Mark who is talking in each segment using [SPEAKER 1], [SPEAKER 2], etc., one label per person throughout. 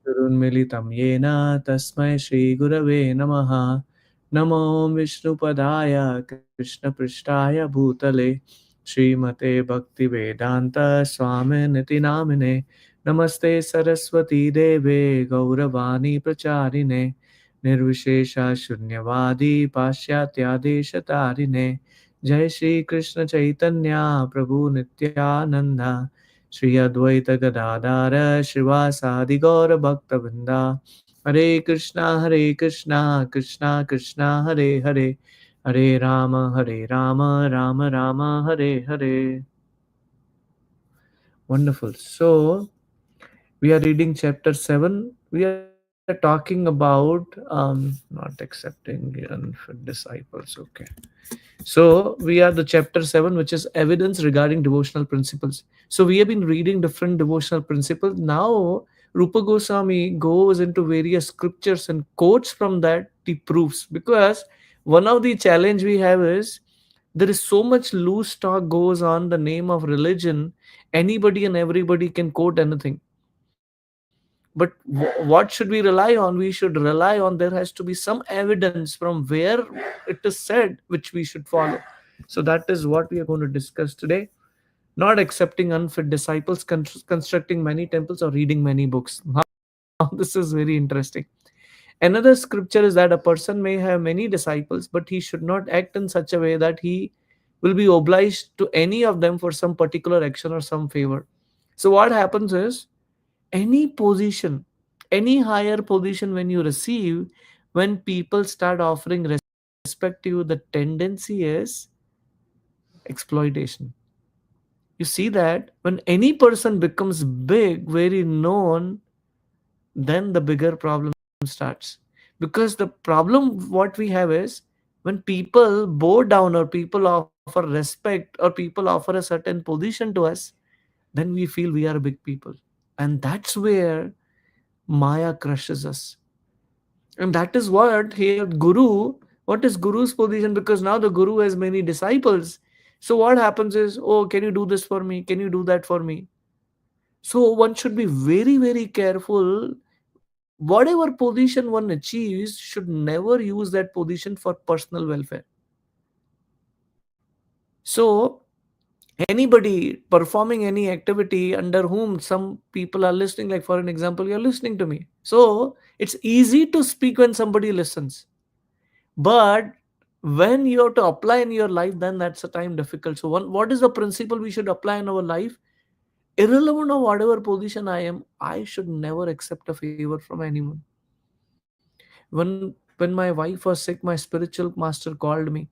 [SPEAKER 1] गुरुन्मिलितं येन तस्मै श्रीगुरवे नमः। नमो विष्णुपदाय कृष्णपृष्ठाय भूतले श्रीमते भक्तिवेदान्त स्वामिनिति नामिने। नमस्ते सरस्वती देवे गौरवाणी प्रचारिणे निर्विशेष शून्यवादी पाश्चात्यादेशतारिणे। जय श्री कृष्ण चैतन्य प्रभु नित्यानंद श्री अद्वैत गदाधर श्रीवासादि गौर भक्तवृंदा। हरे कृष्णा कृष्णा कृष्णा हरे हरे, हरे Ram Ram Ram Hare Hare. Wonderful. So we are reading chapter 7. We are talking about not accepting unfit disciples. Okay. So we are the chapter 7, which is evidence regarding devotional principles. So we have been reading different devotional principles. Now Rupa Goswami goes into various scriptures and quotes from that the proofs, because one of the challenge we have is there is so much loose talk goes on the name of religion. Anybody and everybody can quote anything. But what should we rely on? We should rely on there has to be some evidence from where it is said which we should follow. So that is what we are going to discuss today. Not accepting unfit disciples, constructing many temples, or reading many books. Now, this is very interesting. Another scripture is that a person may have many disciples, but he should not act in such a way that he will be obliged to any of them for some particular action or some favor. So, what happens is any position, any higher position when you receive, when people start offering respect to you, the tendency is exploitation. You see that when any person becomes big, very known, then the bigger problem starts. Because the problem what we have is when people bow down or people offer respect or people offer a certain position to us, then we feel we are big people. And that's where Maya crushes us. And that is what here Guru, what is Guru's position? Because now the Guru has many disciples. So what happens is, oh, can you do this for me? Can you do that for me? So one should be very, very careful. Whatever position one achieves should never use that position for personal welfare. So anybody performing any activity under whom some people are listening, like for an example, you're listening to me. So it's easy to speak when somebody listens. But when you have to apply in your life, then that's a time difficult. So what is the principle we should apply in our life? Irrelevant of whatever position I am, I should never accept a favor from anyone. When my wife was sick, my spiritual master called me.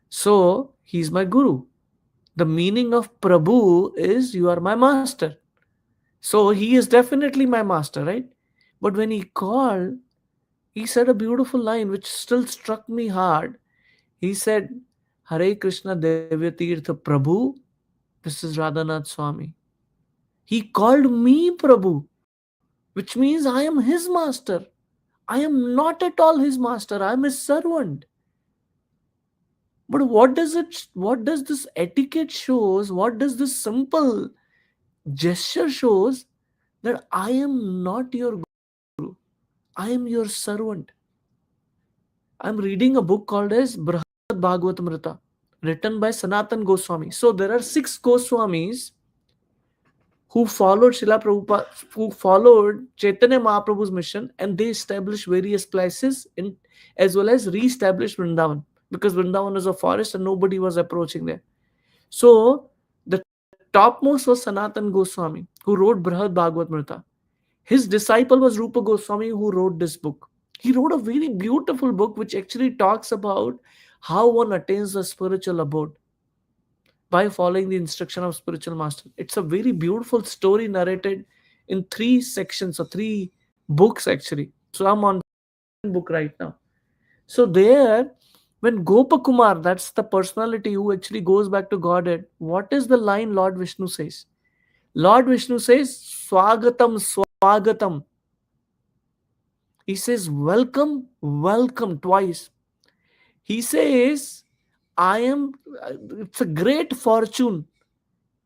[SPEAKER 1] So he's my guru. The meaning of Prabhu is you are my master. So he is definitely my master, right? But when he called, he said a beautiful line which still struck me hard. He said, Hare Krishna Devya Tirtha Prabhu, this is Radhanath Swami. He called me Prabhu, which means I am his master. I am not at all his master, I am his servant. But what does this etiquette shows? What does this simple gesture shows? That I am not your guru. I am your servant. I'm reading a book called as Brahad Bhagavatamrita, written by Sanatan Goswami. So there are 6 Goswamis who followed Srila Prabhupada, who followed Chaitanya Mahaprabhu's mission, and they established various places in as well as re-established Vrindavan, because Vrindavan was a forest and nobody was approaching there. So the topmost was Sanatan Goswami, who wrote Brahad Bhagavatamrita. His disciple was Rupa Goswami, who wrote this book. He wrote a very beautiful book which actually talks about how one attains the spiritual abode by following the instruction of spiritual master. It's a very beautiful story narrated in 3 sections or 3 books actually. So I'm on the second book right now. So there, when Gopakumar, that's the personality who actually goes back to Godhead, what is the line Lord Vishnu says? Lord Vishnu says, Swagatam, Swagatam. He says, welcome, welcome twice. He says, I am, it's a great fortune.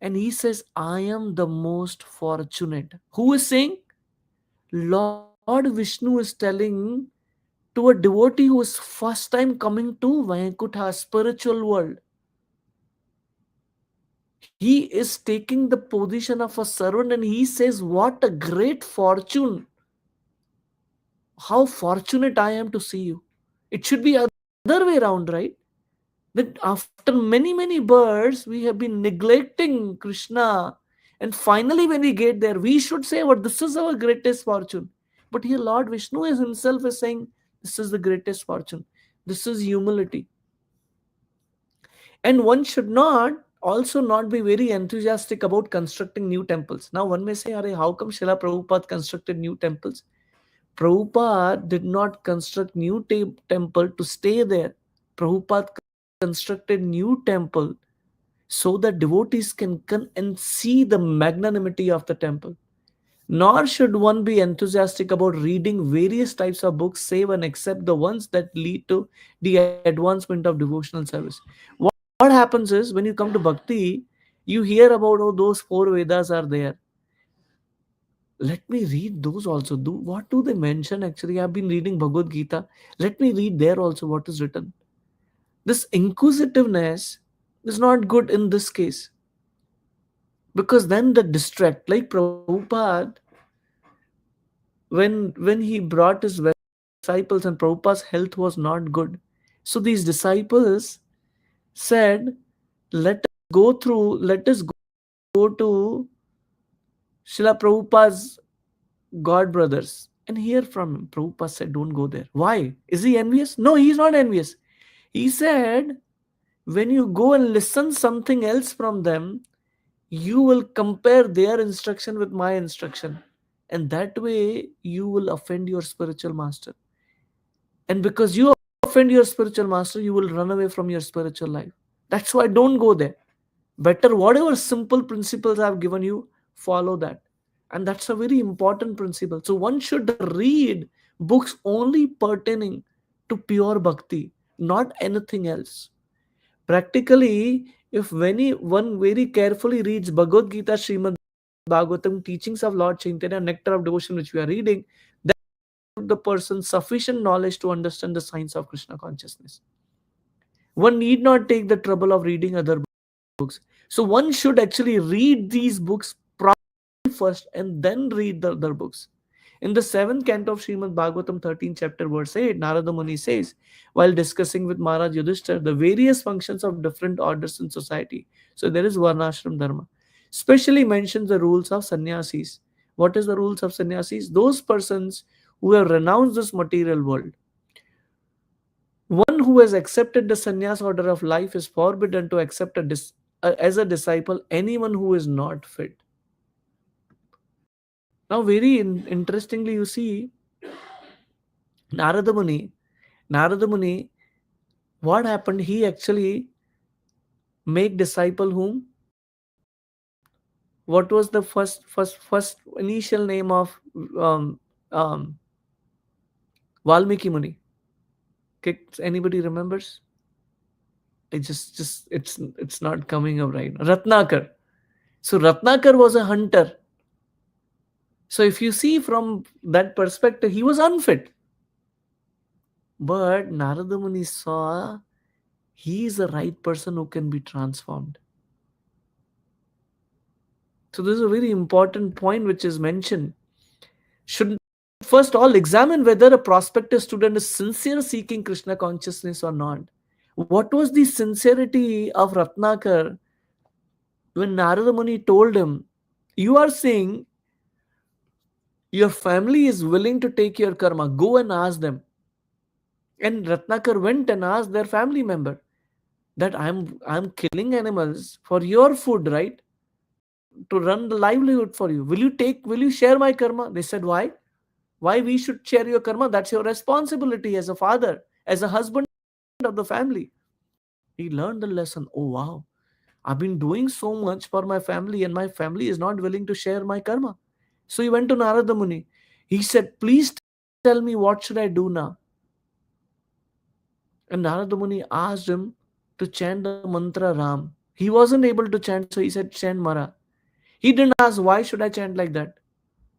[SPEAKER 1] And he says, I am the most fortunate. Who is saying? Lord Vishnu is telling to a devotee who is first time coming to Vaikuntha, spiritual world. He is taking the position of a servant and he says, what a great fortune. How fortunate I am to see you. It should be other way around, right? That after many births, we have been neglecting Krishna. And finally, when we get there, we should say, what this is our greatest fortune. But here, Lord Vishnu is himself is saying, this is the greatest fortune. This is humility. And one should not also not be very enthusiastic about constructing new temples. Now, one may say, Are, how come Srila Prabhupada constructed new temples? Prabhupada did not construct new temple to stay there. Prabhupada constructed new temple so that devotees can come and see the magnanimity of the temple. Nor should one be enthusiastic about reading various types of books, save and except the ones that lead to the advancement of devotional service. What happens is when you come to bhakti, you hear about oh, those four Vedas are there. Let me read those also. What do they mention actually? I've been reading Bhagavad Gita. Let me read there also what is written. This inquisitiveness is not good in this case because then the distract, like Prabhupada, when he brought his disciples and Prabhupada's health was not good. So these disciples said, let us go to Srila Prabhupada's God brothers and hear from him. Prabhupada said, don't go there. Why? Is he envious? No, he's not envious. He said, when you go and listen something else from them, you will compare their instruction with my instruction. And that way you will offend your spiritual master. And because you offend your spiritual master, you will run away from your spiritual life. That's why don't go there. Better whatever simple principles I've given you, follow that. And that's a very important principle. So one should read books only pertaining to pure bhakti, not anything else. Practically, if one very carefully reads Bhagavad Gita, Srimad Bhagavatam, teachings of Lord Chaitanya, Nectar of Devotion, which we are reading, that gives the person sufficient knowledge to understand the science of Krishna consciousness. One need not take the trouble of reading other books. So one should actually read these books first and then read the other books. In the 7th canto of Srimad Bhagavatam 13th chapter verse 8, Narada Muni says, while discussing with Maharaj Yudhishthira the various functions of different orders in society. So there is Varnashram Dharma. Specially mentions the rules of sannyasis. What is the rules of sannyasis? Those persons who have renounced this material world. One who has accepted the sannyas order of life is forbidden to accept as a disciple anyone who is not fit. Now, very interestingly, you see, Narada Muni, Narada Muni, what happened? He actually make disciple whom? What was the first initial name of um, um, Valmiki Muni? Okay, anybody remembers? It just it's not coming up right now. Ratnakar. So Ratnakar was a hunter. So if you see from that perspective, he was unfit. But Narada Muni saw he is the right person who can be transformed. So this is a very important point which is mentioned. Should first all examine whether a prospective student is sincere seeking Krishna consciousness or not. What was the sincerity of Ratnakar when Narada Muni told him, you are saying your family is willing to take your karma, go and ask them. And Ratnakar went and asked their family member that I'm killing animals for your food, right? To run the livelihood for you. Will you share my karma? They said, why? Why we should share your karma? That's your responsibility as a father, as a husband of the family. He learned the lesson. Oh wow, I've been doing so much for my family and my family is not willing to share my karma. So he went to Narada Muni. He said, please tell me what should I do now? And Narada Muni asked him to chant the mantra Ram. He wasn't able to chant, so he said, chant Mara. He didn't ask, why should I chant like that?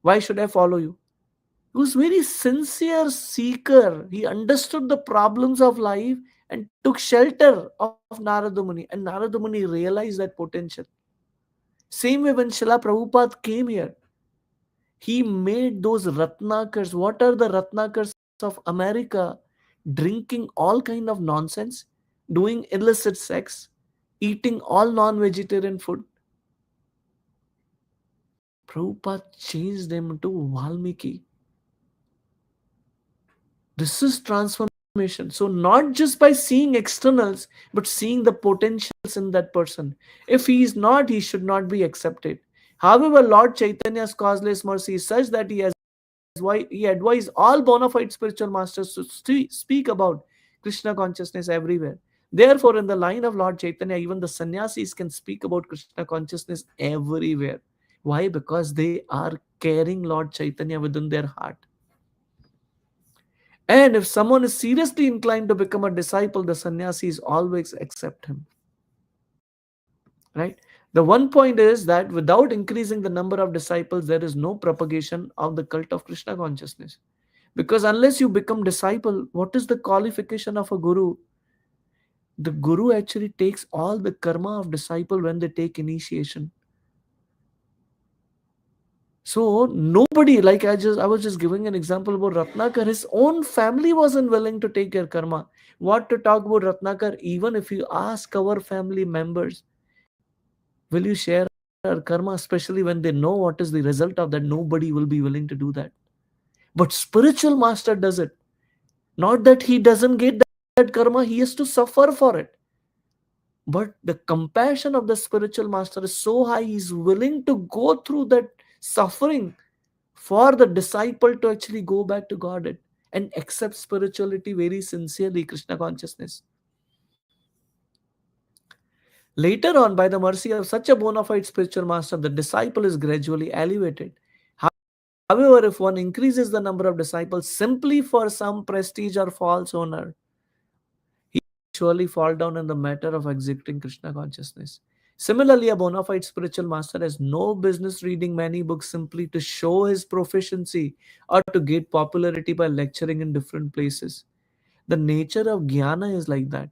[SPEAKER 1] Why should I follow you? He was very sincere seeker. He understood the problems of life and took shelter of Narada Muni. And Narada Muni realized that potential. Same way when Srila Prabhupada came here, he made those Ratnakars. What are the Ratnakars of America? Drinking all kind of nonsense, doing illicit sex, eating all non-vegetarian food. Prabhupada changed them to Valmiki. This is transformation. So, not just by seeing externals, but seeing the potentials in that person. If he is not, he should not be accepted. However, Lord Chaitanya's causeless mercy is such that he advised all bona fide spiritual masters to speak about Krishna consciousness everywhere. Therefore, in the line of Lord Chaitanya, even the sannyasis can speak about Krishna consciousness everywhere. Why? Because they are carrying Lord Chaitanya within their heart. And if someone is seriously inclined to become a disciple, the sannyasis always accept him. Right? The one point is that without increasing the number of disciples, there is no propagation of the cult of Krishna consciousness. Because unless you become disciple, what is the qualification of a guru? The guru actually takes all the karma of disciple when they take initiation. So nobody, like I was just giving an example about Ratnakar. His own family wasn't willing to take their karma. What to talk about Ratnakar? Even if you ask our family members, will you share our karma? Especially when they know what is the result of that, nobody will be willing to do that. But spiritual master does it. Not that he doesn't get that karma, he has to suffer for it. But the compassion of the spiritual master is so high, he's willing to go through that suffering for the disciple to actually go back to God and accept spirituality very sincerely, Krishna consciousness. Later on, by the mercy of such a bona fide spiritual master, the disciple is gradually elevated. However, if one increases the number of disciples simply for some prestige or false honor, he surely fall down in the matter of executing Krishna consciousness. Similarly, a bona fide spiritual master has no business reading many books simply to show his proficiency or to get popularity by lecturing in different places. The nature of jnana is like that.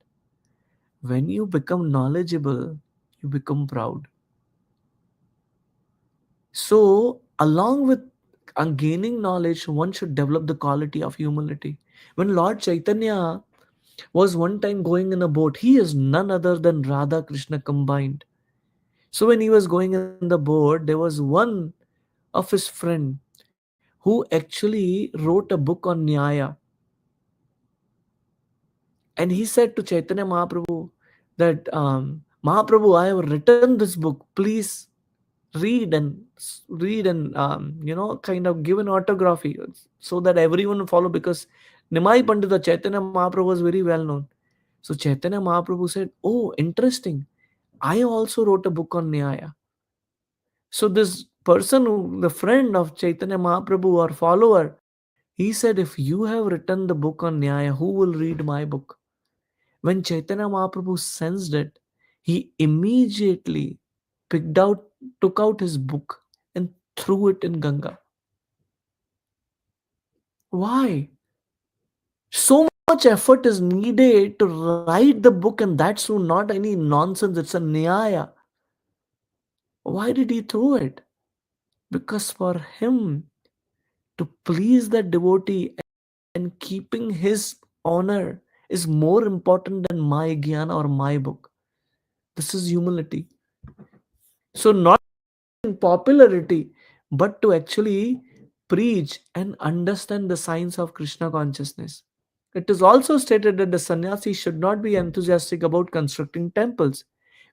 [SPEAKER 1] When you become knowledgeable, you become proud. So, along with gaining knowledge, one should develop the quality of humility. When Lord Chaitanya was one time going in a boat, he is none other than Radha Krishna combined. So, when he was going in the boat, there was one of his friend who actually wrote a book on Nyaya. And he said to Chaitanya Mahaprabhu that, Mahaprabhu, I have written this book. Please read and kind of give an autography so that everyone will follow, because Nimai Pandita Chaitanya Mahaprabhu was very well known. So Chaitanya Mahaprabhu said, oh, interesting, I also wrote a book on Nyaya. So this person, the friend of Chaitanya Mahaprabhu or follower, he said, if you have written the book on Nyaya, who will read my book? When Chaitanya Mahaprabhu sensed it, he immediately picked out, took out his book and threw it in Ganga. Why? So much effort is needed to write the book, and that's not any nonsense, it's a Nyaya. Why did he throw it? Because for him to please that devotee and keeping his honor is more important than my jnana or my book. This is humility. So, not in popularity, but to actually preach and understand the science of Krishna consciousness. It is also stated that the sannyasi should not be enthusiastic about constructing temples.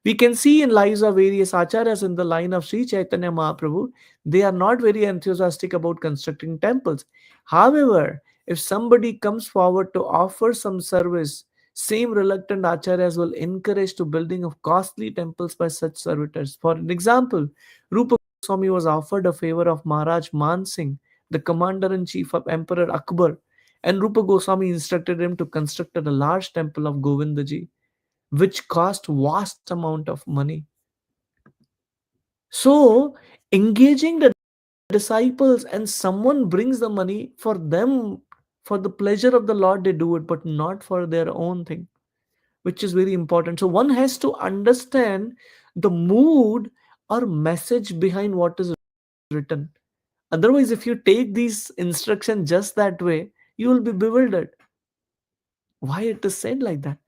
[SPEAKER 1] We can see in lives of various acharyas in the line of Sri Chaitanya Mahaprabhu, they are not very enthusiastic about constructing temples. However, if somebody comes forward to offer some service, same reluctant acharyas will encourage to building of costly temples by such servitors. For an example, Rupa Goswami was offered a favor of Maharaj Man Singh, the commander-in-chief of Emperor Akbar, and Rupa Goswami instructed him to construct a large temple of Govindaji, which cost vast amount of money. So, engaging the disciples and someone brings the money for them, for the pleasure of the Lord, they do it, but not for their own thing, which is very important. So one has to understand the mood or message behind what is written. Otherwise, if you take these instructions just that way, you will be bewildered. Why it is said like that?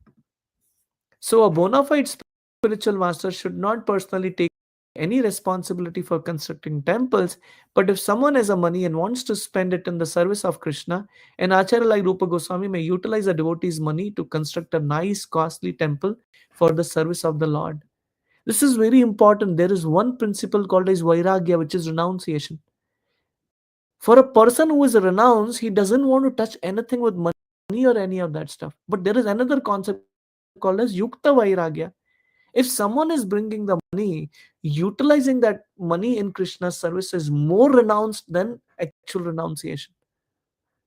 [SPEAKER 1] So, a bona fide spiritual master should not personally take any responsibility for constructing temples, but if someone has a money and wants to spend it in the service of Krishna, an Acharya like Rupa Goswami may utilize a devotee's money to construct a nice, costly temple for the service of the Lord. This is very important. There is one principle called as Vairagya, which is renunciation. For a person who is renounced, he doesn't want to touch anything with money or any of that stuff. But there is another concept called as Yukta Vairagya. If someone is bringing the money, utilizing that money in Krishna's service is more renounced than actual renunciation.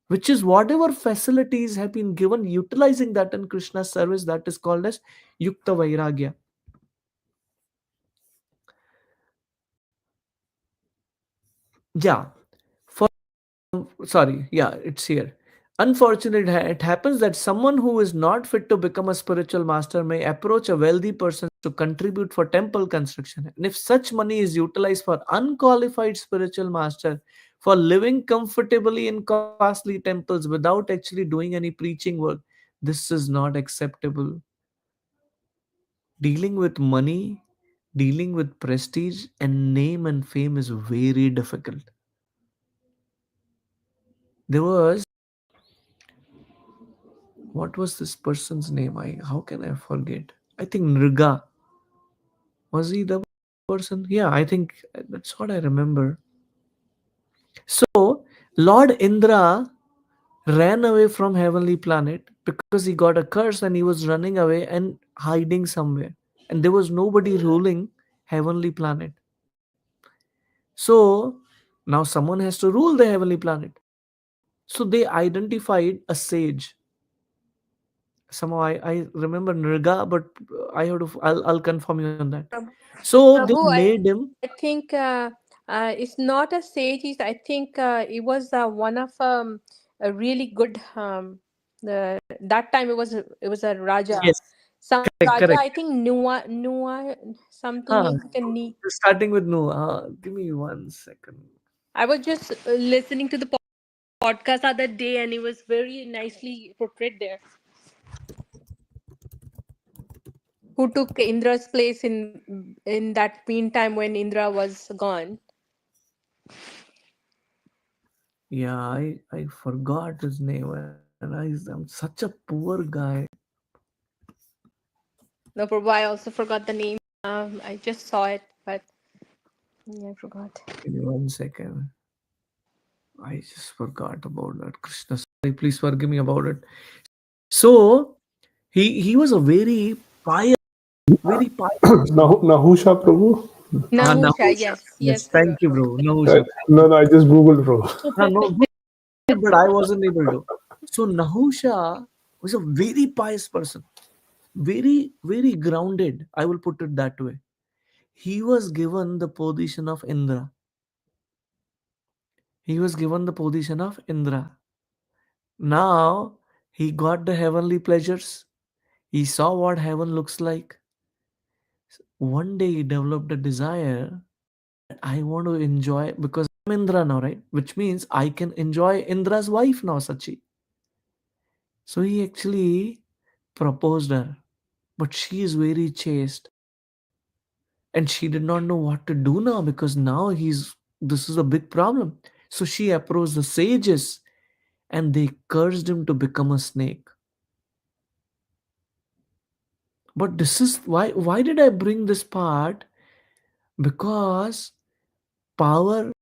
[SPEAKER 1] Which is whatever facilities have been given, utilizing that in Krishna's service, that is called as Yukta Vairagya. Yeah. For sorry, yeah, it's here. Unfortunately, it happens that someone who is not fit to become a spiritual master may approach a wealthy person to contribute for temple construction. And if such money is utilized for unqualified spiritual master for living comfortably in costly temples without actually doing any preaching work, this is not acceptable. Dealing with money, dealing with prestige and name and fame is very difficult. There was, what was this person's name? How can I forget? I think Nriga. Was he the person? Yeah, I think that's what I remember. So Lord Indra ran away from heavenly planet because he got a curse and he was running away and hiding somewhere. And there was nobody ruling heavenly planet. So now someone has to rule the heavenly planet. So they identified a sage. Somehow I remember Nirga, but I'll confirm you on that. So they
[SPEAKER 2] Prabhu, I
[SPEAKER 1] made him.
[SPEAKER 2] think it's not a sage. I think it was one of a really good. That time it was a Raja,
[SPEAKER 1] Yes,
[SPEAKER 2] some
[SPEAKER 1] correct,
[SPEAKER 2] Raja.
[SPEAKER 1] correct.
[SPEAKER 2] I think Nua something
[SPEAKER 1] Ah,
[SPEAKER 2] like a knee.
[SPEAKER 1] starting with no. Give me 1 second.
[SPEAKER 2] I was just listening to the podcast other day, and it was very nicely portrayed there. Who took Indra's place in that meantime when Indra was gone?
[SPEAKER 1] Yeah, I forgot his name, and I'm such a poor guy.
[SPEAKER 2] No, Prabhu, I also forgot the name. I just saw it, but yeah, I forgot.
[SPEAKER 1] Give me 1 second. I just forgot about that. Krishna, sorry, please forgive me about it. So he was a very pious person.
[SPEAKER 3] Nahusha Prabhu?
[SPEAKER 2] Nahusha,
[SPEAKER 1] Nahusha.
[SPEAKER 2] yes,
[SPEAKER 1] Yes,
[SPEAKER 2] yes,
[SPEAKER 1] thank you,
[SPEAKER 2] Prabhu.
[SPEAKER 1] bro. Nahusha, thank you.
[SPEAKER 3] No, no, I just Googled Prabhu.
[SPEAKER 1] No, good, but I wasn't able to. So Nahusha was a very pious person, very grounded. I will put it that way. He was given the position of Indra. He was given the position of Indra. Now he got the heavenly pleasures. He saw what heaven looks like. One day he developed a desire that I want to enjoy because I'm Indra now, right? Which means I can enjoy Indra's wife now, Sachi. So he actually proposed her, but she is very chaste and she did not know what to do now because now this is a big problem. So she approached the sages and they cursed him to become a snake. But this is why did I bring this part? Because power,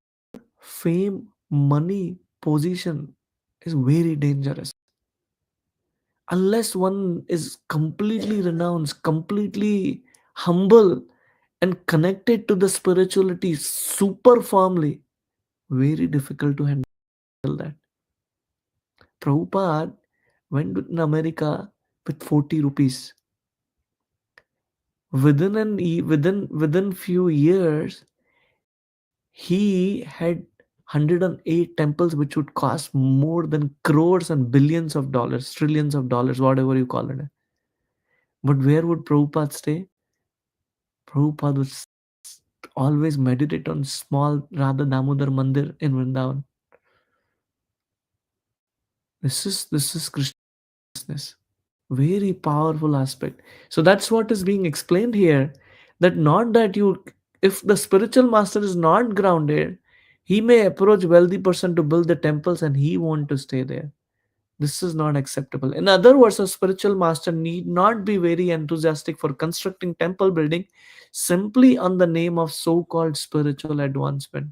[SPEAKER 1] fame, money, position is very dangerous. Unless one is completely renounced, completely humble, and connected to the spirituality super firmly, very difficult to handle that. Prabhupada went in America with 40 rupees. Within few years, he had 108 temples which would cost more than crores and billions of dollars, trillions of dollars, whatever you call it. But where would Prabhupada stay? Prabhupada would always meditate on small Radha Damodar Mandir in Vrindavan. This is Krishna consciousness. Very powerful aspect. So that's what is being explained here. That not that you, if the spiritual master is not grounded, he may approach wealthy person to build the temples and he want to stay there. This is not acceptable. In other words, a spiritual master need not be very enthusiastic for constructing temple building simply on the name of so-called spiritual advancement.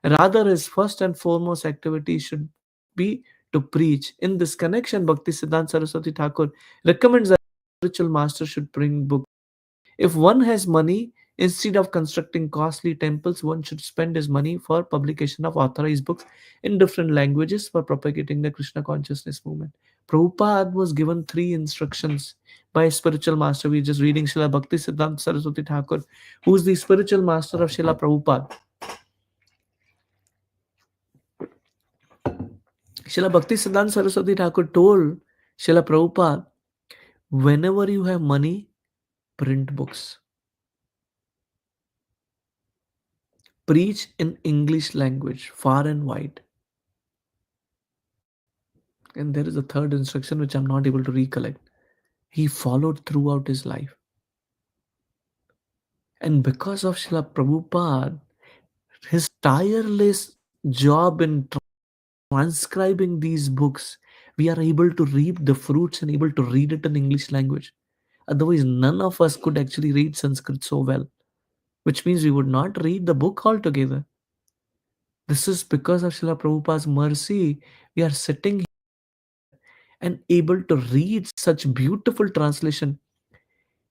[SPEAKER 1] Rather, his first and foremost activity should be to preach. In this connection, Bhakti Siddhanta Saraswati Thakur recommends that spiritual master should bring books. If one has money, instead of constructing costly temples, one should spend his money for publication of authorized books in different languages for propagating the Krishna consciousness movement. Prabhupada was given three instructions by a spiritual master. We're just reading Srila Bhakti Siddhanta Saraswati Thakur, who is the spiritual master of Srila Prabhupada. Srila Bhakti Siddhanta Saraswati Thakur told Srila Prabhupada, whenever you have money, print books. Preach in English language, far and wide. And there is a third instruction which I'm not able to recollect. He followed throughout his life. And because of Srila Prabhupada, his tireless job in transcribing these books, we are able to reap the fruits and able to read it in English language. Otherwise, none of us could actually read Sanskrit so well, which means we would not read the book altogether. This is because of Srila Prabhupada's mercy. We are sitting and able to read such beautiful translation.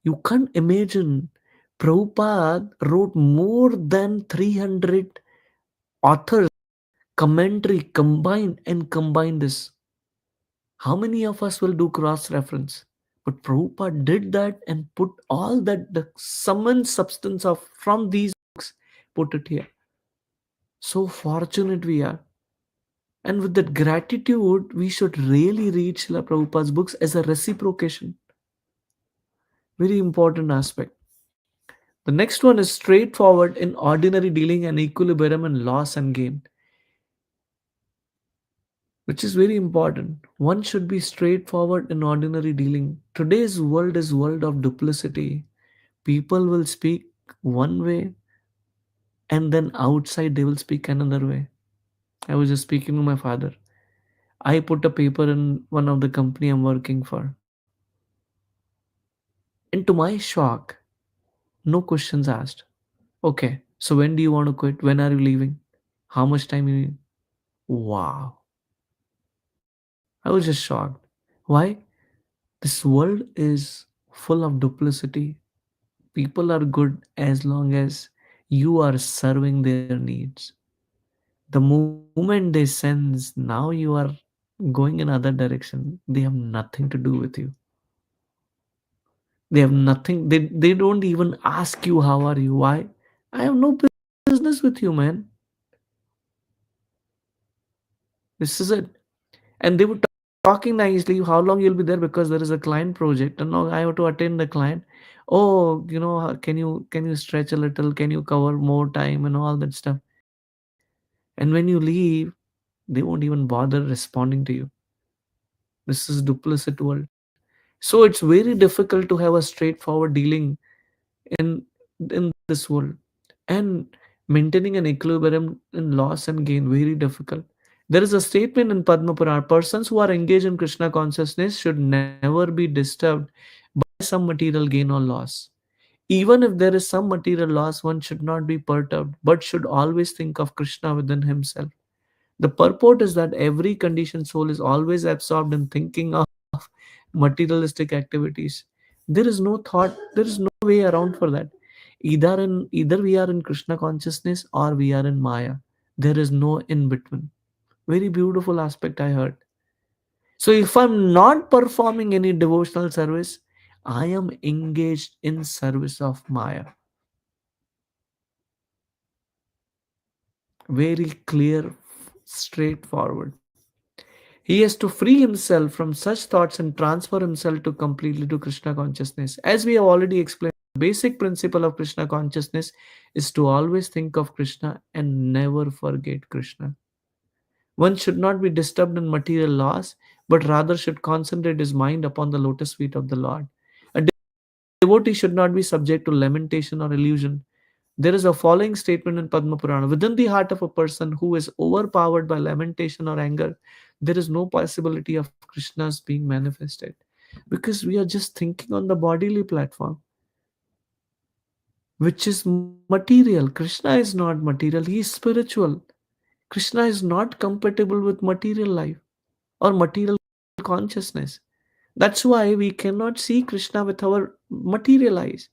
[SPEAKER 1] You can't imagine. Prabhupada wrote more than 300 authors, commentary, combine this. How many of us will do cross reference? But Prabhupada did that and put all that the sum and substance of from these books, put it here. So fortunate we are. And with that gratitude, we should really read Srila Prabhupada's books as a reciprocation. Very important aspect. The next one is straightforward in ordinary dealing and equilibrium and loss and gain, which is very important. One should be straightforward in ordinary dealing. Today's world is world of duplicity. People will speak one way and then outside they will speak another way. I was just speaking to my father. I put a paper in one of the company I'm working for. And to my shock, no questions asked. Okay, so when do you want to quit? When are you leaving? How much time you need? Wow. I was just shocked. Why? This world is full of duplicity. People are good as long as you are serving their needs. The moment they sense now you are going in other direction, they have nothing to do with you. They have nothing. They don't even ask you how are you. Why? I have no business with you, man. This is it. And they were talking nicely how long you'll be there because there is a client project and now I have to attend the client. Oh, can you stretch a little, can you cover more time and all that stuff. And when you leave, they won't even bother responding to you. This is duplicit world. So it's very difficult to have a straightforward dealing in in this world. And maintaining an equilibrium in loss and gain very difficult. There is a statement in Padma Purana: persons who are engaged in Krishna consciousness should never be disturbed by some material gain or loss. Even if there is some material loss, one should not be perturbed, but should always think of Krishna within himself. The purport is that every conditioned soul is always absorbed in thinking of materialistic activities. There is no thought, there is no way around for that. Either we are in Krishna consciousness or we are in Maya. There is no in between. Very beautiful aspect I heard. So if I'm not performing any devotional service, I am engaged in service of Maya. Very clear straightforward. He has to free himself from such thoughts and transfer himself to completely to Krishna consciousness. As we have already explained, the basic principle of Krishna consciousness is to always think of Krishna and never forget Krishna. One should not be disturbed in material loss, but rather should concentrate his mind upon the lotus feet of the Lord. A devotee should not be subject to lamentation or illusion. There is a following statement in Padma Purana: within the heart of a person who is overpowered by lamentation or anger, there is no possibility of Krishna's being manifested. Because we are just thinking on the bodily platform, which is material. Krishna is not material, he is spiritual. Krishna is not compatible with material life or material consciousness. That's why we cannot see Krishna with our material eyes.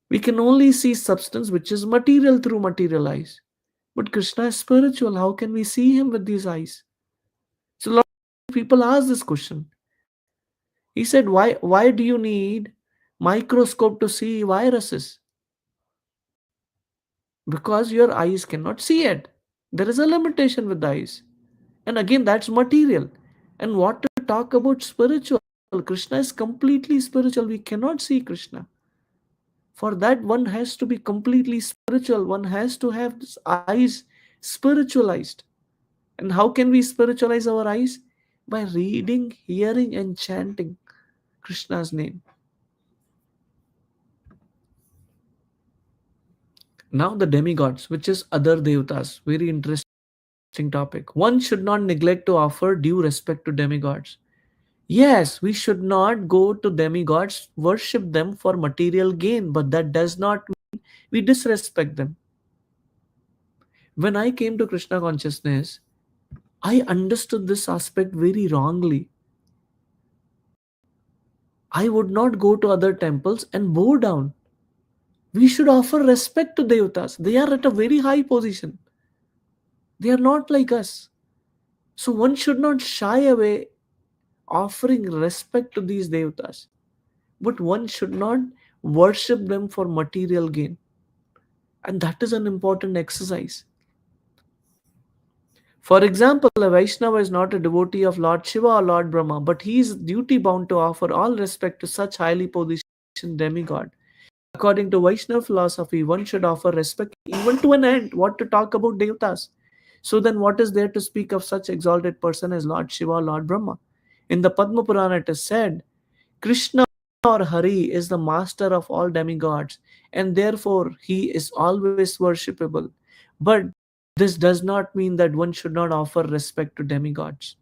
[SPEAKER 1] We can only see substance which is material through material eyes. But Krishna is spiritual. How can we see him with these eyes? So a lot of people ask this question. He said, why do you need microscope to see viruses? Because your eyes cannot see it. There is a limitation with the eyes. And again, that's material. And what to talk about spiritual? Krishna is completely spiritual. We cannot see Krishna. For that, one has to be completely spiritual. One has to have his eyes spiritualized. And how can we spiritualize our eyes? By reading, hearing, and chanting Krishna's name. Now, the demigods, which is other devatas, very interesting topic. One should not neglect to offer due respect to demigods. Yes, we should not go to demigods, worship them for material gain, but that does not mean we disrespect them. When I came to Krishna consciousness, I understood this aspect very wrongly. I would not go to other temples and bow down. We should offer respect to devatas. They are at a very high position. They are not like us. So one should not shy away offering respect to these devatas. But one should not worship them for material gain. And that is an important exercise. For example, a Vaishnava is not a devotee of Lord Shiva or Lord Brahma, but he is duty bound to offer all respect to such highly positioned demigod. According to Vaishnava philosophy, one should offer respect even to an ant. What to talk about devatas? So then, what is there to speak of such exalted person as Lord Shiva or Lord Brahma? In the Padma Purana, it is said, Krishna or Hari is the master of all demigods, and therefore he is always worshipable. But this does not mean that one should not offer respect to demigods.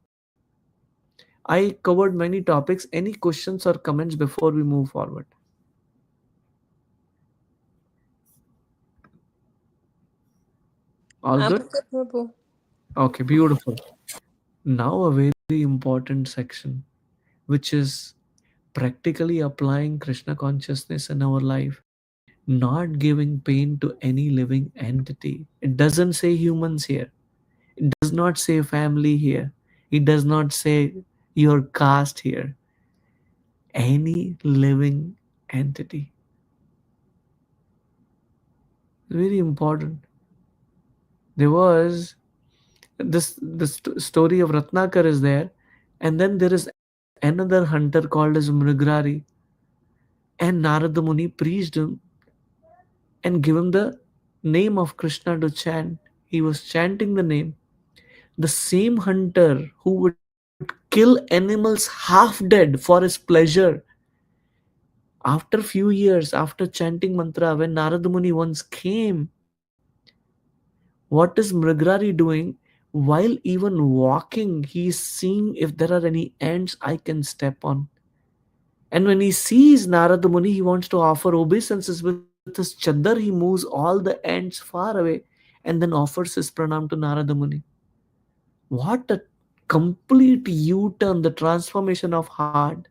[SPEAKER 1] I covered many topics. Any questions or comments before we move forward? All
[SPEAKER 2] I'm
[SPEAKER 1] good?
[SPEAKER 2] okay, Prabhu.
[SPEAKER 1] Okay, beautiful. Now, a very important section, which is practically applying Krishna consciousness in our life, not giving pain to any living entity. It doesn't say humans here, it does not say family here, it does not say your caste here. Any living entity. Very important. There was this story of Ratnakar is there, and then there is another hunter called as Mrigrari, and Narada Muni preached him and give him the name of Krishna to chant. He was chanting the name. The same hunter who would kill animals half dead for his pleasure, after few years, after chanting mantra, when Narada Muni once came, what is Mrigrari doing? While even walking, he is seeing if there are any ants I can step on. And when he sees Narada Muni, he wants to offer obeisances with his chadar. He moves all the ants far away and then offers his pranam to Narada Muni. What a complete U turn, the transformation of heart.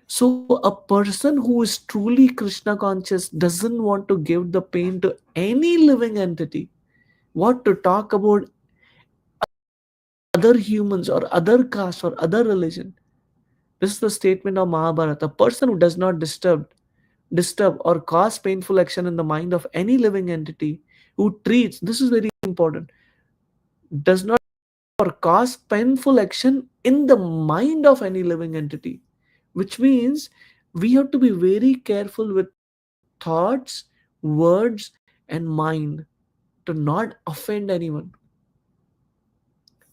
[SPEAKER 1] So, a person who is truly Krishna conscious doesn't want to give the pain to any living entity. What to talk about other humans or other caste or other religion? This is the statement of Mahabharata. A person who does not disturb or cause painful action in the mind of any living entity, who treats, this is very important, does not or cause painful action in the mind of any living entity, which means we have to be very careful with thoughts, words, and mind to not offend anyone.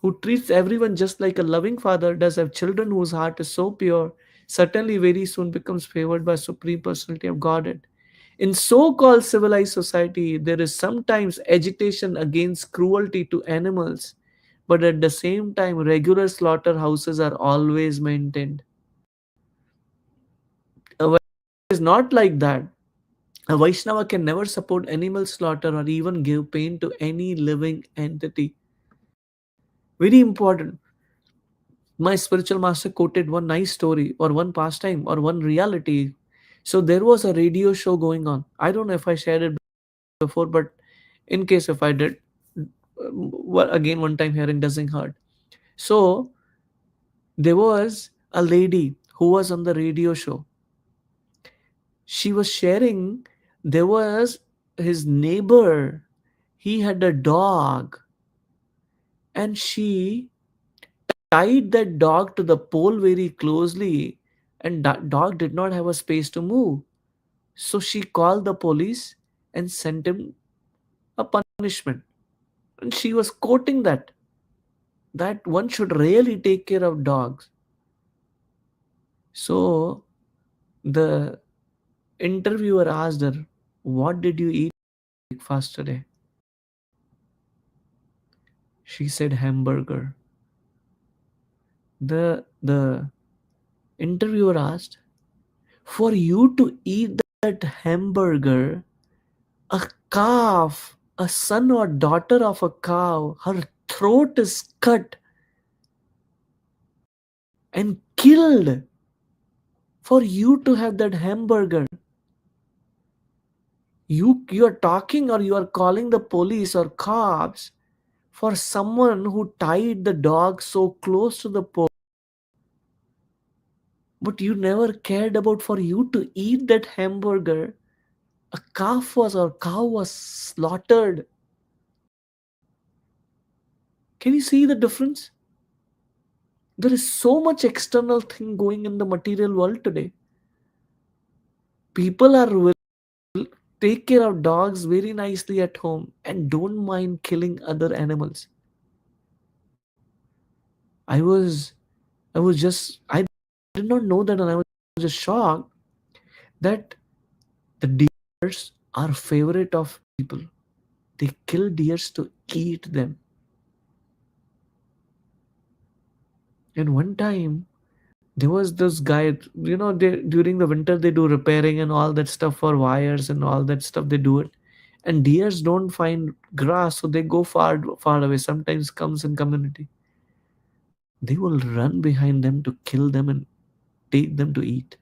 [SPEAKER 1] Who treats everyone just like a loving father does have children whose heart is so pure, certainly very soon becomes favored by Supreme Personality of Godhead. In so called civilized society, there is sometimes agitation against cruelty to animals, but at the same time, regular slaughterhouses are always maintained. A Vaishnava is not like that. A Vaishnava can never support animal slaughter or even give pain to any living entity. Very important. My spiritual master quoted one nice story or one pastime or one reality. So there was a radio show going on. I don't know if I shared it before, but in case if I did, well, again, one time hearing doesn't hurt. So there was a lady who was on the radio show. She was sharing, there was his neighbor, he had a dog, and she tied that dog to the pole very closely, and that dog did not have a space to move. So she called the police and sent him a punishment. And she was quoting that one should really take care of dogs. So the interviewer asked her, "What did you eat for breakfast today?" She said, "Hamburger." The interviewer asked, "For you to eat that hamburger, a calf, a son or daughter of a cow, her throat is cut and killed for you to have that hamburger. You are talking or you are calling the police or cops for someone who tied the dog so close to the pole, but you never cared about for you to eat that hamburger. A calf was or cow was slaughtered." Can you see the difference? There is so much external thing going in the material world today. People are will take care of dogs very nicely at home and don't mind killing other animals. I was i was just i did not know that, and I was just shocked that the deers are favorite of people. They kill deers to eat them. And one time there was this guy, they during the winter they do repairing and all that stuff for wires and all that stuff, they do it. And deers don't find grass, so they go far away, sometimes comes in community. They will run behind them to kill them and take them to eat.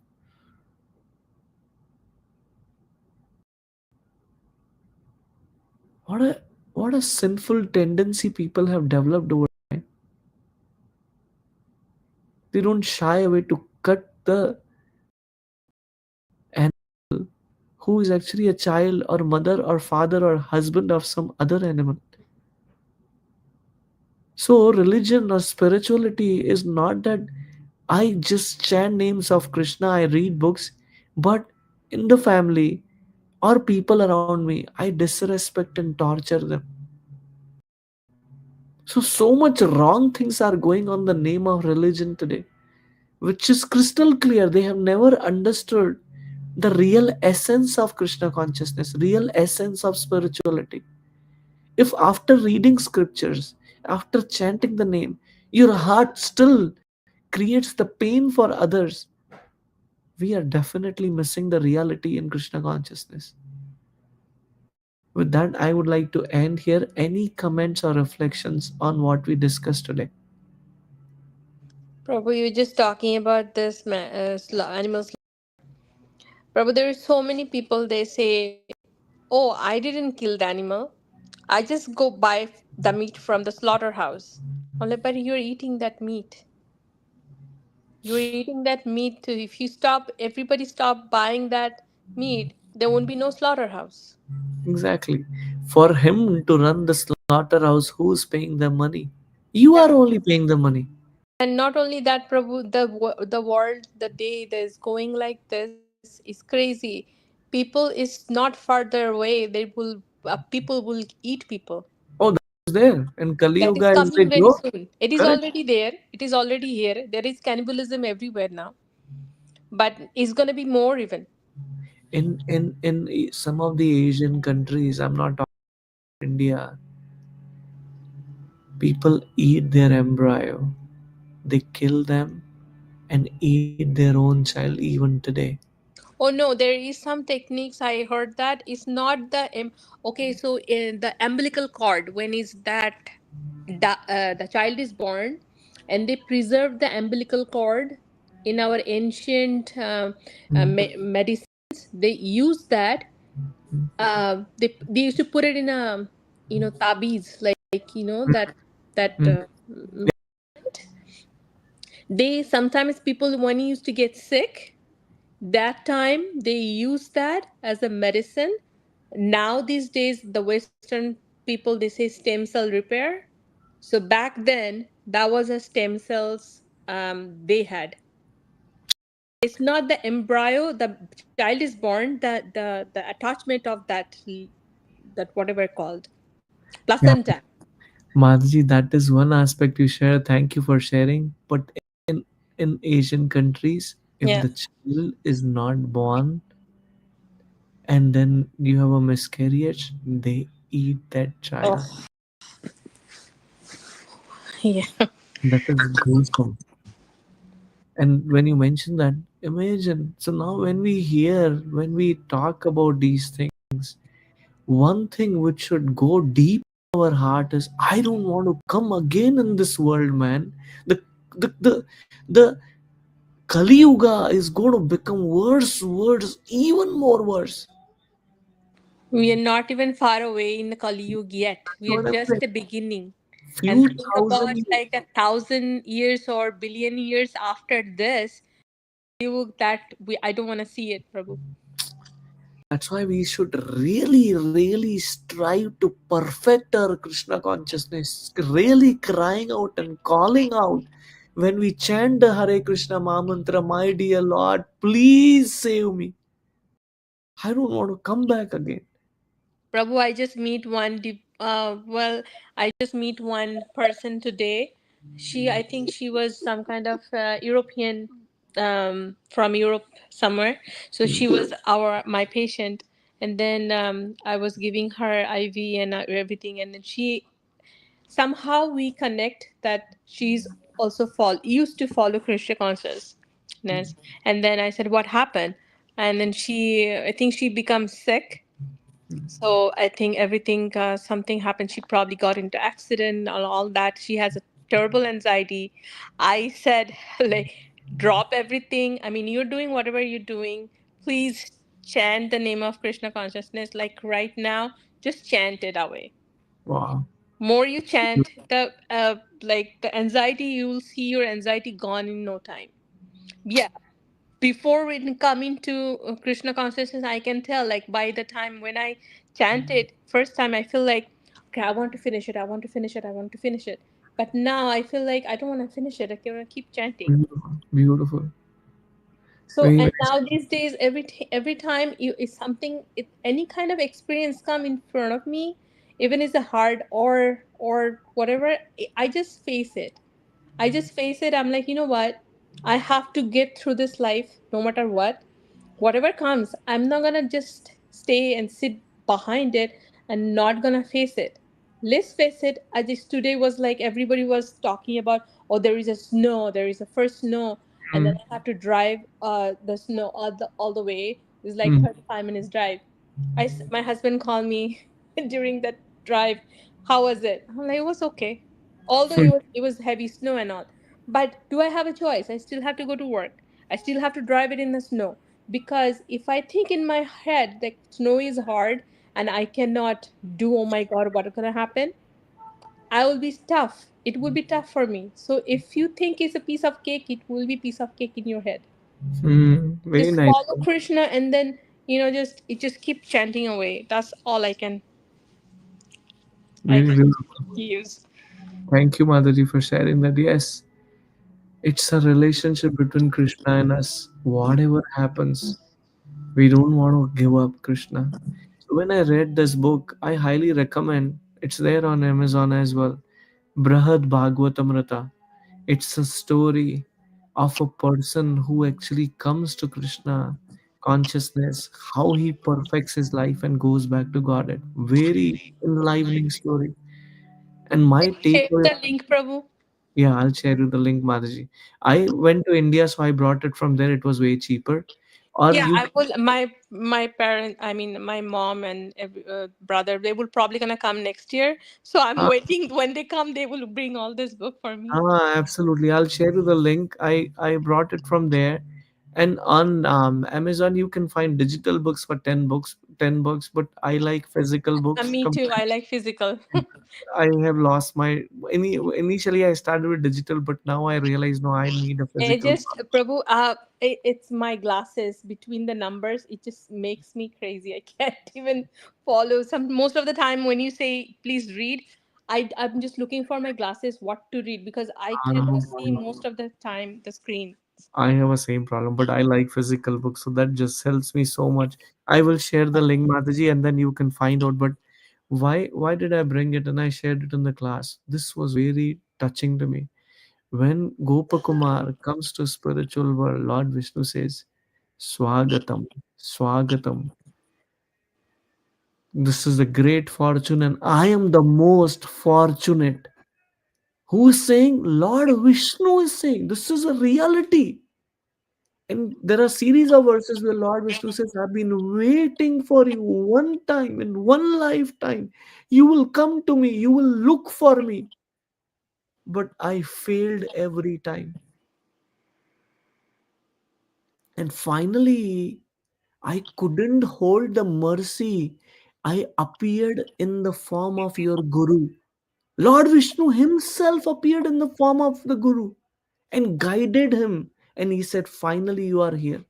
[SPEAKER 1] What a sinful tendency people have developed over time. They don't shy away to cut the animal who is actually a child or mother or father or husband of some other animal. So religion or spirituality is not that I just chant names of Krishna, I read books, but in the family or people around me, I disrespect and torture them. So much wrong things are going on the name of religion today, which is crystal clear. They have never understood the real essence of Krishna consciousness, real essence of spirituality. If after reading scriptures, after chanting the name, your heart still creates the pain for others, we are definitely missing the reality in Krishna consciousness. With that, I would like to end here. Any comments or reflections on what we discussed today?
[SPEAKER 2] Prabhu, you were just talking about this animals. Prabhu, there are so many people, they say, "Oh, I didn't kill the animal. I just go buy the meat from the slaughterhouse." I'm like, but you're eating that meat. You're eating that meat too. If you stop, everybody stop buying that meat, there won't be no slaughterhouse.
[SPEAKER 1] Exactly. For him to run the slaughterhouse, who's paying the money? You
[SPEAKER 2] Yeah.
[SPEAKER 1] are only paying the money.
[SPEAKER 2] And not only that, Prabhu, the world, the day that is going like this is crazy. People is not farther away. They will people will eat people.
[SPEAKER 1] Oh, that's there. And Kali
[SPEAKER 2] That is
[SPEAKER 1] Yuga is
[SPEAKER 2] coming
[SPEAKER 1] like,
[SPEAKER 2] very
[SPEAKER 1] yo,
[SPEAKER 2] soon. It is
[SPEAKER 1] correct.
[SPEAKER 2] already there. It is already here. There is cannibalism everywhere now, but it's gonna be more even.
[SPEAKER 1] In some of the Asian countries, I'm not talking India, people eat their embryo. They kill them and eat their own child even today.
[SPEAKER 2] Oh no, there is some techniques. I heard that it's not the okay. So in the umbilical cord, when is that the child is born, and they preserve the umbilical cord in our ancient medicines. They use that. They used to put it in a tabiz, like that. They sometimes people when he used to get sick, that time they use that as a medicine. Now these days the Western people, they say stem cell repair. So back then that was a stem cells they had. It's not the embryo, the child is born, the attachment of that whatever called
[SPEAKER 1] Yeah.
[SPEAKER 2] placenta.
[SPEAKER 1] Madhji, that is one aspect you share. Thank you for sharing. But in in Asian countries, if
[SPEAKER 2] Yeah.
[SPEAKER 1] the child is not born and then you have a miscarriage, they eat that child.
[SPEAKER 2] Oh. Yeah.
[SPEAKER 1] That is gruesome. And when you mention that, imagine. So now when we talk about these things, one thing which should go deep in our heart is I don't want to come again in this world, man. The the Kali Yuga is going to become worse, even more worse.
[SPEAKER 2] We are not even far away in the Kali Yuga yet. We are
[SPEAKER 1] What I'm
[SPEAKER 2] just
[SPEAKER 1] saying?
[SPEAKER 2] the beginning. And
[SPEAKER 1] Few
[SPEAKER 2] think
[SPEAKER 1] thousand
[SPEAKER 2] about
[SPEAKER 1] years.
[SPEAKER 2] like 1,000 years or billion years after this, Yuga, that we I don't want to see it, Prabhu.
[SPEAKER 1] That's why we should really strive to perfect our Krishna consciousness, really crying out and calling out when we chant the Hare Krishna Mahamantra, my dear Lord, please save me. I don't want to come back again.
[SPEAKER 2] Prabhu, I just meet I just meet one person today. I think she was some kind of European, from Europe somewhere. So she was my patient, and then I was giving her IV and everything, and then somehow we connect that she's also used to follow Krishna consciousness, and then I said, "What happened?" And then I think she becomes sick, so I think everything, something happened. She probably got into accident and all that. She has a terrible anxiety. I said, like, drop everything. I mean, you're doing whatever you're doing. Please chant the name of Krishna consciousness. Like right now, just chant it away.
[SPEAKER 1] Wow.
[SPEAKER 2] More you chant, the anxiety, you will see your anxiety gone in no time. Yeah, before when coming to Krishna consciousness, I can tell, like, by the time when I chant it first time, I feel like, okay, I want to finish it, I want to finish it, I want to finish it. But now I feel like I don't want to finish it. I want to keep chanting.
[SPEAKER 1] Beautiful. Beautiful.
[SPEAKER 2] So,
[SPEAKER 1] Very
[SPEAKER 2] and
[SPEAKER 1] nice.
[SPEAKER 2] now these days, every time you is something, any kind of experience come in front of me, even is a hard or whatever, I just face it. I just face it. I'm like, you know what? I have to get through this life no matter what. Whatever comes, I'm not gonna just stay and sit behind it and not gonna face it. Let's face it. I just today was like everybody was talking about, oh, there is a snow, there is a first snow, and then
[SPEAKER 1] Mm,
[SPEAKER 2] I have to drive the snow all the way. It's like
[SPEAKER 1] mm,
[SPEAKER 2] 35 minutes drive. My husband called me during that drive. How was it? I'm like, it was okay. Although it was heavy snow and all. But do I have a choice? I still have to go to work. I still have to drive it in the snow. Because if I think in my head that snow is hard and I cannot do, oh my god, what is gonna happen? I will be tough. It will be tough for me. So if you think it's a piece of cake, it will be piece of cake in your head.
[SPEAKER 1] very
[SPEAKER 2] Just
[SPEAKER 1] nice.
[SPEAKER 2] follow Krishna, and then just keep chanting away. That's all I can. I
[SPEAKER 1] Very
[SPEAKER 2] think
[SPEAKER 1] beautiful.
[SPEAKER 2] he used.
[SPEAKER 1] Thank you, Mataji, for sharing that. Yes, it's a relationship between Krishna and us. Whatever happens, we don't want to give up Krishna. So when I read this book, I highly recommend. It's there on Amazon as well. Brahad Bhagavatamrita. It's a story of a person who actually comes to Krishna consciousness, how he perfects his life and goes back to Godhead. Very enlivening story. And my
[SPEAKER 2] Can you share
[SPEAKER 1] takeaway,
[SPEAKER 2] the link, Prabhu?
[SPEAKER 1] yeah, I'll share you the link, Mataji. I went to India, so I brought it from there. It was way cheaper. Or
[SPEAKER 2] Yeah,
[SPEAKER 1] you,
[SPEAKER 2] I will. My parent, I mean, my mom and brother, they will probably gonna come next year. So I'm
[SPEAKER 1] ah,
[SPEAKER 2] waiting. When they come, they will bring all this book for me.
[SPEAKER 1] absolutely. I'll share you the link. I brought it from there, and on Amazon you can find digital books for 10 books. But I like physical books.
[SPEAKER 2] Me too. I like physical.
[SPEAKER 1] I have lost my. Initially, I started with digital, but now I realize no, I need a
[SPEAKER 2] It
[SPEAKER 1] physical
[SPEAKER 2] just
[SPEAKER 1] book.
[SPEAKER 2] Prabhu, it's my glasses between the numbers. It just makes me crazy. I can't even follow. Some most of the time when you say please read, I'm just looking for my glasses what to read because I cannot see
[SPEAKER 1] Um,
[SPEAKER 2] most of the time the screen.
[SPEAKER 1] I have a same problem, but I like physical books, so that just helps me so much. I will share the link, Mataji, and then you can find out. But why did I bring it? And I shared it in the class. This was very touching to me. When Gopakumar comes to spiritual world, Lord Vishnu says, Swagatam, Swagatam. This is a great fortune, and I am the most fortunate. Who is saying? Lord Vishnu is saying. This is a reality. And there are series of verses where Lord Vishnu says, I've been waiting for you one time in one lifetime. You will come to me, you will look for me. But I failed every time. And finally, I couldn't hold the mercy. I appeared in the form of your Guru. Lord Vishnu himself appeared in the form of the Guru and guided him. And he said, finally, you are here.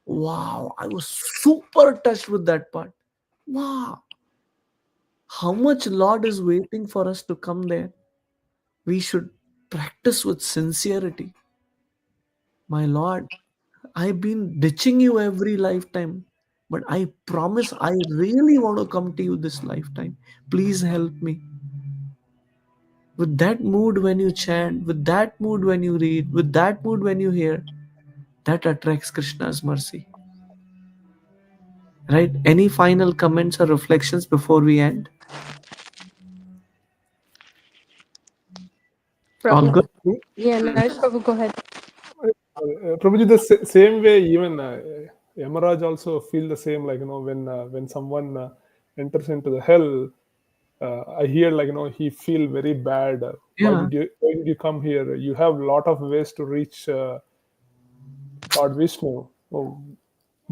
[SPEAKER 1] Wow, I was super touched with that part. Wow, how much Lord is waiting for us to come there. We should practice with sincerity. My Lord, I've been ditching you every lifetime, but I promise I really want to come to you this lifetime. Please help me. With that mood when you chant, with that mood when you read, with that mood when you hear, that attracts Krishna's mercy. Right? Any final comments or reflections before we end? All
[SPEAKER 2] Prabhu.
[SPEAKER 1] good?
[SPEAKER 2] Yeah, nice. Prabhu, go ahead.
[SPEAKER 3] Prabhuji, the same way, even Yamaraj also feel the same. Like when someone enters into the hell, I hear like he feel very bad.
[SPEAKER 1] Yeah.
[SPEAKER 3] Why did you come here? You have a lot of ways to reach Lord Vishnu. Oh,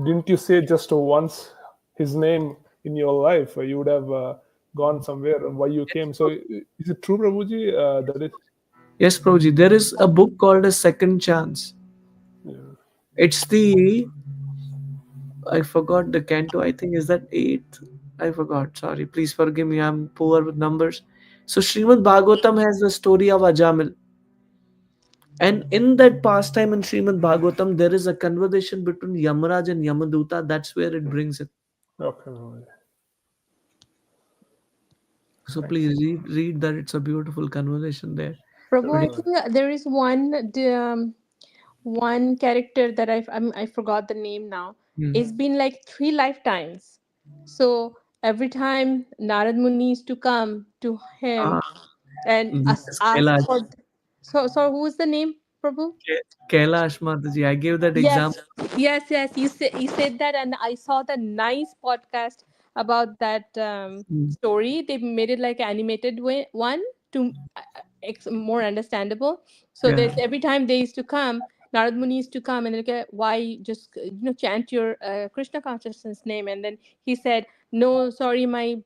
[SPEAKER 3] didn't you say just once his name in your life? You would have gone somewhere. Why you came? So is it true, Prabhuji? That is,
[SPEAKER 1] Yes, Prabhuji. There is a book called A Second Chance.
[SPEAKER 3] yeah.
[SPEAKER 1] It's the I forgot the canto. I think is that eighth. I forgot. Sorry. Please forgive me. I'm poor with numbers. So Srimad Bhagavatam has the story of Ajamil. And in that pastime in Srimad Bhagavatam, there is a conversation between Yamaraj and Yamaduta. That's where it brings it.
[SPEAKER 3] Okay, Prabhuji.
[SPEAKER 1] So
[SPEAKER 3] Thanks.
[SPEAKER 1] please read that. It's a beautiful conversation there.
[SPEAKER 2] Prabhu,
[SPEAKER 3] Sure,
[SPEAKER 2] I
[SPEAKER 1] Today.
[SPEAKER 3] Prabhuji.
[SPEAKER 2] think there is one character that I forgot the name now.
[SPEAKER 1] Hmm.
[SPEAKER 2] It's been like three lifetimes. So every time Narad Muni used to come to him
[SPEAKER 1] Ah,
[SPEAKER 2] and
[SPEAKER 1] this is
[SPEAKER 2] ask
[SPEAKER 1] Kailash.
[SPEAKER 2] for. So who's the name, Prabhu?
[SPEAKER 1] Kailash Mataji. I gave that
[SPEAKER 2] Yes,
[SPEAKER 1] example.
[SPEAKER 2] yes. You said that, and I saw the nice podcast about that
[SPEAKER 1] Hmm.
[SPEAKER 2] story. They made it like animated one to more understandable. So
[SPEAKER 1] Yeah.
[SPEAKER 2] there's every time they used to come, Narad Muni used to come and like, why just chant your Krishna consciousness name, and then he said, no, sorry, my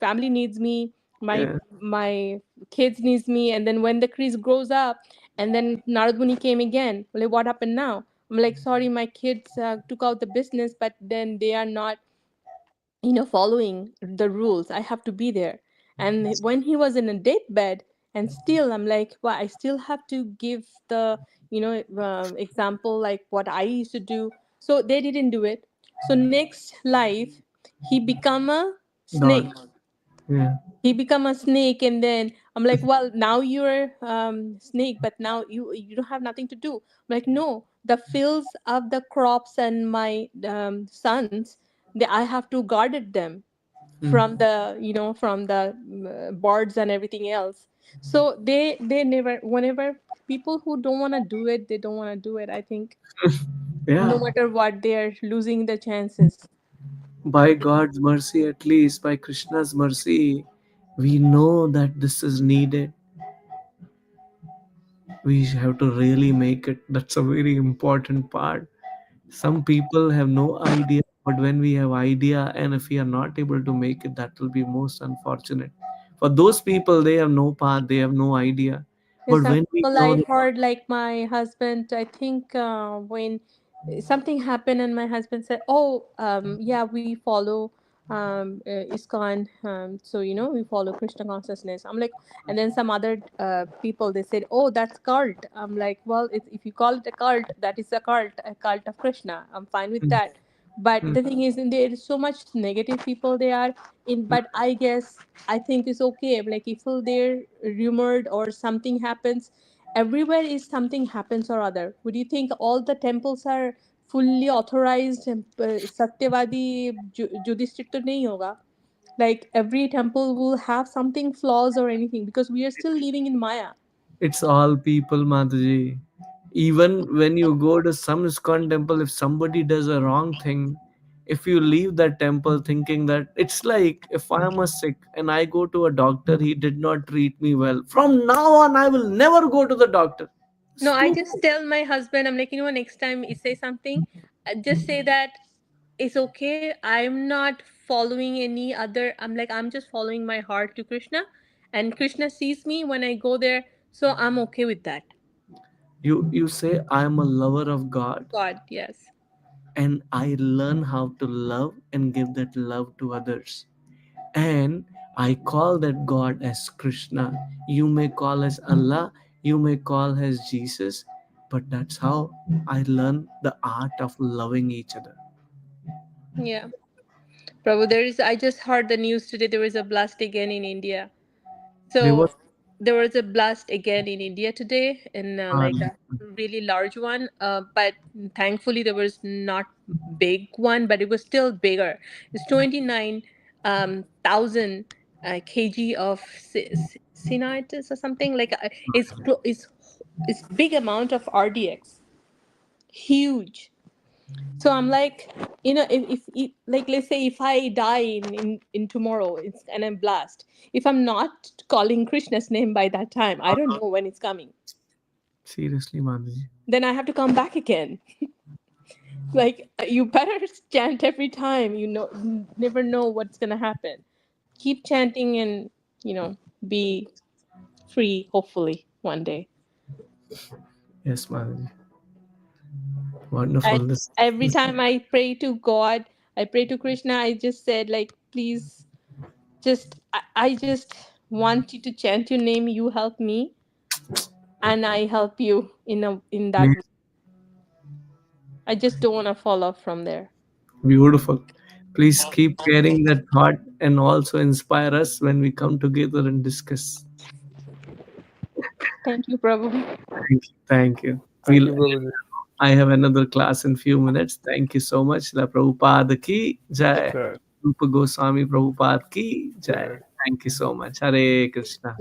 [SPEAKER 2] family needs me, my
[SPEAKER 1] Yeah.
[SPEAKER 2] my kids needs me, and then when the Chris grows up, and then Narad Muni came again. Like, what happened now? I'm like, sorry, my kids took out the business, but then they are not. following the rules. I have to be there. And when he was in a deathbed, and still I'm like, well, I still have to give the example like what I used to do. So they didn't do it. So next life, he become a
[SPEAKER 1] God.
[SPEAKER 2] snake.
[SPEAKER 1] Yeah.
[SPEAKER 2] He become a snake, and then I'm like, well, now you're snake, but now you don't have nothing to do. I'm like, no, the fields of the crops and my sons, I have to guard it them from the from the birds and everything else. So they never, whenever people who don't want to do it, they don't want to do it, I think. No
[SPEAKER 1] Yeah.
[SPEAKER 2] matter what, they are losing the chances.
[SPEAKER 1] By God's mercy, at least by Krishna's mercy, we know that this is needed. We have to really make it. That's a very important part. Some people have no idea, but when we have idea and if we are not able to make it, that will be most unfortunate. For those people, they have no path, they have no idea.
[SPEAKER 2] There's
[SPEAKER 1] But
[SPEAKER 2] some
[SPEAKER 1] when we
[SPEAKER 2] people
[SPEAKER 1] know
[SPEAKER 2] I
[SPEAKER 1] the
[SPEAKER 2] heard, like my husband, I think when something happened and my husband said, oh, yeah, we follow ISKCON, so we follow Krishna consciousness. I'm like, and then some other people, they said, oh, that's cult. I'm like, well, if you call it a cult, that is a cult of Krishna. I'm fine with
[SPEAKER 1] Mm,
[SPEAKER 2] that. But
[SPEAKER 1] mm,
[SPEAKER 2] the thing is, there is so much negative people they are in. But I guess, I think it's okay. Like if they're rumored or something happens, everywhere is something happens or other. Would you think all the temples are fully authorized? Satyavadi Yudhishthir to nahi hoga. Like every temple will have something flaws or anything, because we are still living in Maya.
[SPEAKER 1] it's all people, Mataji. Even when you go to some ISKCON temple, if somebody does a wrong thing, if you leave that temple thinking that it's like if I am a sick and I go to a doctor, he did not treat me well. From now on, I will never go to the doctor.
[SPEAKER 2] No, I
[SPEAKER 1] Stupid.
[SPEAKER 2] just tell my husband, I'm like, next time you say something, just say that it's okay. I'm not following any other. I'm like, I'm just following my heart to Krishna, and Krishna sees me when I go there, so I'm okay with that.
[SPEAKER 1] You say I am a lover of God
[SPEAKER 2] God, yes.
[SPEAKER 1] and I learn how to love and give that love to others. And I call that God as Krishna. You may call as Allah, you may call as Jesus, but that's how I learn the art of loving each other.
[SPEAKER 2] Yeah. Prabhu, I just heard the news today, there was a blast again in India.
[SPEAKER 1] They were
[SPEAKER 2] So there was a blast again in India today, in like
[SPEAKER 1] hard.
[SPEAKER 2] a really large one. But thankfully there was not big one, but it was still bigger. It's 29 thousand kg of cyanitis or something like. It's big amount of RDX, huge. So I'm like, if like, let's say if I die in tomorrow, it's and I'm blast. If I'm not calling Krishna's name by that time, I don't know when it's coming.
[SPEAKER 1] Seriously, Manji.
[SPEAKER 2] Then I have to come back again. Like you better chant every time. Never know what's gonna happen. Keep chanting and be free. Hopefully one day.
[SPEAKER 1] Yes, Manji. Wonderful.
[SPEAKER 2] And every
[SPEAKER 1] This
[SPEAKER 2] time I pray to God, I pray to Krishna. I just said like, please, I just want you to chant your name. You help me, and I help you in that way. I just don't want to fall off from there.
[SPEAKER 1] beautiful. Please keep carrying that thought and also inspire us when we come together and discuss.
[SPEAKER 2] Thank you, Prabhu.
[SPEAKER 1] Thank you. Thank you.
[SPEAKER 3] Thank
[SPEAKER 1] We'll
[SPEAKER 3] you, Prabhuji.
[SPEAKER 1] I have another class in few minutes. Thank you so much. La Prabhupada ki jai.
[SPEAKER 3] Sure.
[SPEAKER 1] Rupa Goswami Prabhupada ki jai.
[SPEAKER 3] Sure.
[SPEAKER 1] Thank you so much. Hare Krishna.